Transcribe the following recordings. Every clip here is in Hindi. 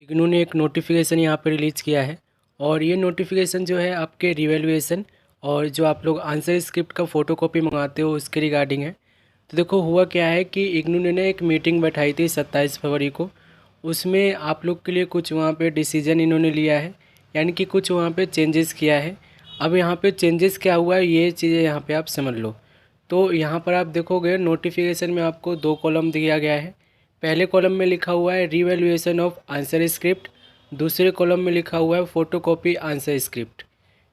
इग्नू ने एक नोटिफिकेशन यहाँ पे रिलीज़ किया है और ये नोटिफिकेशन जो है आपके रिवैल्यूएशन और जो आप लोग आंसर स्क्रिप्ट का फ़ोटोकॉपी मंगाते हो उसके रिगार्डिंग है। तो देखो हुआ क्या है कि इग्नू ने ना एक मीटिंग बैठाई थी 27 फरवरी को। उसमें आप लोग के लिए कुछ वहाँ पे डिसीजन इन्होंने लिया है, यानी कि कुछ वहाँ पे चेंजेस किया है। अब यहाँ पे चेंजेस क्या हुआ है ये चीज़ें यहाँ पे आप समझ लो। तो यहाँ पर आप देखोगे नोटिफिकेशन में आपको 2 कॉलम दिया गया है। पहले कॉलम में लिखा हुआ है रिवैल्यूएशन ऑफ आंसर स्क्रिप्ट, दूसरे कॉलम में लिखा हुआ है फ़ोटोकॉपी आंसर स्क्रिप्ट।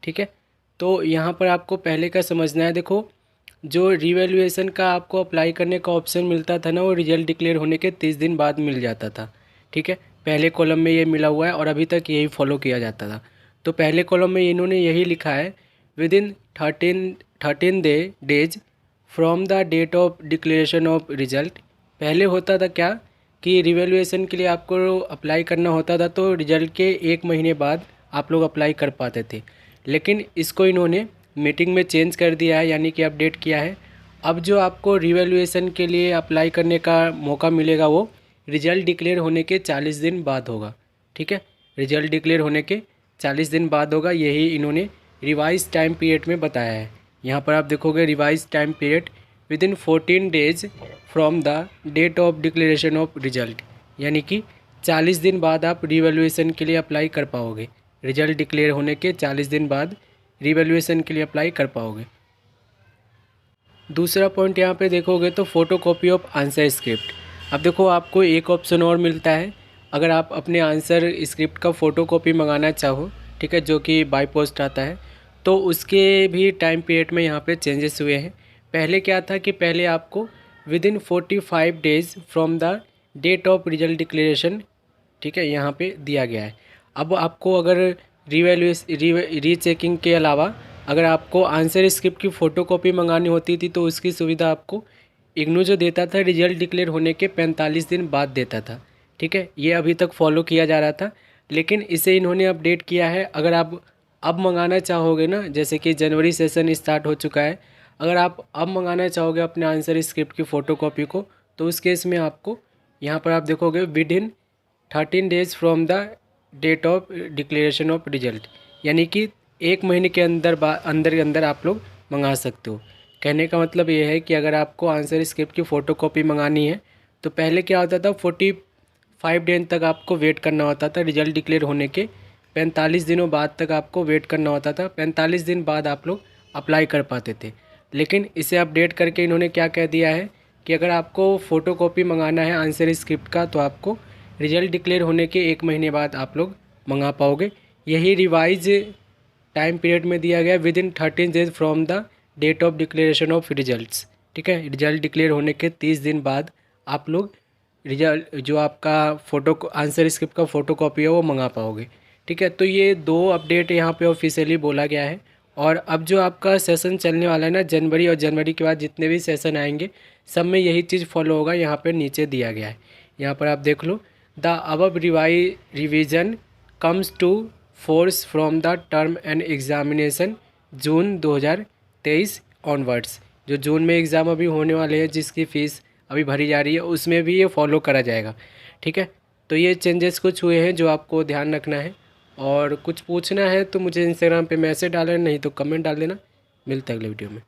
ठीक है, तो यहाँ पर आपको पहले का समझना है। देखो, जो रिवैल्यूएशन का आपको अप्लाई करने का ऑप्शन मिलता था ना, वो रिजल्ट डिक्लेयर होने के 30 दिन बाद मिल जाता था। ठीक है, पहले कॉलम में ये मिला हुआ है और अभी तक यही फॉलो किया जाता था। तो पहले कॉलम में इन्होंने यही लिखा है within 13 days from the date of declaration of result. पहले होता था क्या कि रिवैल्यूएशन के लिए आपको अप्लाई करना होता था तो रिजल्ट के 1 महीने बाद आप लोग अप्लाई कर पाते थे, लेकिन इसको इन्होंने मीटिंग में चेंज कर दिया है, यानी कि अपडेट किया है। अब जो आपको रिवैल्यूएशन के लिए अप्लाई करने का मौका मिलेगा वो रिजल्ट डिक्लेयर होने के 40 दिन बाद होगा। ठीक है, रिजल्ट डिक्लेयर होने के 40 दिन बाद होगा, यही इन्होंने रिवाइज टाइम पीरियड में बताया है। यहाँ पर आप देखोगे revise time period within 14 days from the date of declaration of result, यानी कि 40 दिन बाद आप रिवैल्यूएशन के लिए अप्लाई कर पाओगे। रिजल्ट डिक्लेयर होने के 40 दिन बाद रिवैल्यूएशन के लिए अप्लाई कर पाओगे। दूसरा पॉइंट यहाँ पे देखोगे तो फ़ोटोकॉपी ऑफ आंसर स्क्रिप्ट। अब देखो आपको एक ऑप्शन और मिलता है, अगर आप अपने आंसर स्क्रिप्ट का फ़ोटोकॉपी मंगाना चाहो, ठीक है, जो कि बाय पोस्ट आता है, तो उसके भी टाइम पीरियड में यहाँ पे चेंजेस हुए हैं। पहले क्या था कि पहले आपको within 45 days from the date of result declaration, ठीक है, यहाँ पे दिया गया है। अब आपको अगर रीचेकिंग के अलावा अगर आपको आंसर स्क्रिप्ट की फ़ोटोकॉपी मंगानी होती थी तो उसकी सुविधा आपको इग्नू जो देता था रिजल्ट डिक्लेयर होने के 45 दिन बाद देता था। ठीक है, ये अभी तक फॉलो किया जा रहा था, लेकिन इसे इन्होंने अपडेट किया है। अगर आप अब मंगाना चाहोगे ना, जैसे कि जनवरी सेशन स्टार्ट हो चुका है, अगर आप अब मंगाना चाहोगे अपने आंसर स्क्रिप्ट की फ़ोटोकॉपी को, तो उस केस में आपको यहाँ पर आप देखोगे within 13 days from the date of declaration of result, यानी कि 1 महीने के अंदर आप लोग मंगा सकते हो। कहने का मतलब ये है कि अगर आपको आंसर स्क्रिप्ट की फ़ोटोकॉपी मंगानी है तो पहले क्या होता था 45 दिन तक आपको वेट करना होता था, रिजल्ट डिक्लेयर होने के 45 दिनों बाद तक आपको वेट करना होता था। 45 दिन बाद आप लोग अप्लाई कर पाते थे, लेकिन इसे अपडेट करके इन्होंने क्या कह दिया है कि अगर आपको फ़ोटोकॉपी मंगाना है आंसर स्क्रिप्ट का तो आपको रिजल्ट डिक्लेयर होने के 1 महीने बाद आप लोग मंगा पाओगे। यही रिवाइज टाइम पीरियड में दिया गया within 13 days from the date of declaration of results. ठीक है, रिजल्ट डिक्लेयर होने के 30 दिन बाद आप लोग रिजल्ट जो आपका फ़ोटो आंसर स्क्रिप्ट का फ़ोटोकॉपी है वो मंगा पाओगे। ठीक है, तो ये 2 अपडेट यहाँ पे ऑफिशियली बोला गया है। और अब जो आपका सेशन चलने वाला है ना जनवरी, और जनवरी के बाद जितने भी सेशन आएंगे सब में यही चीज़ फॉलो होगा। यहाँ पर नीचे दिया गया है, यहाँ पर आप देख लो, the above revision comes to force from the term end examination June 2023 onwards. जो जून में एग्ज़ाम अभी होने वाले हैं जिसकी फ़ीस अभी भरी जा रही है उसमें भी ये फॉलो करा जाएगा। ठीक है, तो ये चेंजेस कुछ हुए हैं जो आपको ध्यान रखना है। और कुछ पूछना है तो मुझे इंस्टाग्राम पे मैसेज डाल लेना, नहीं तो कमेंट डाल देना। मिलता है अगले वीडियो में।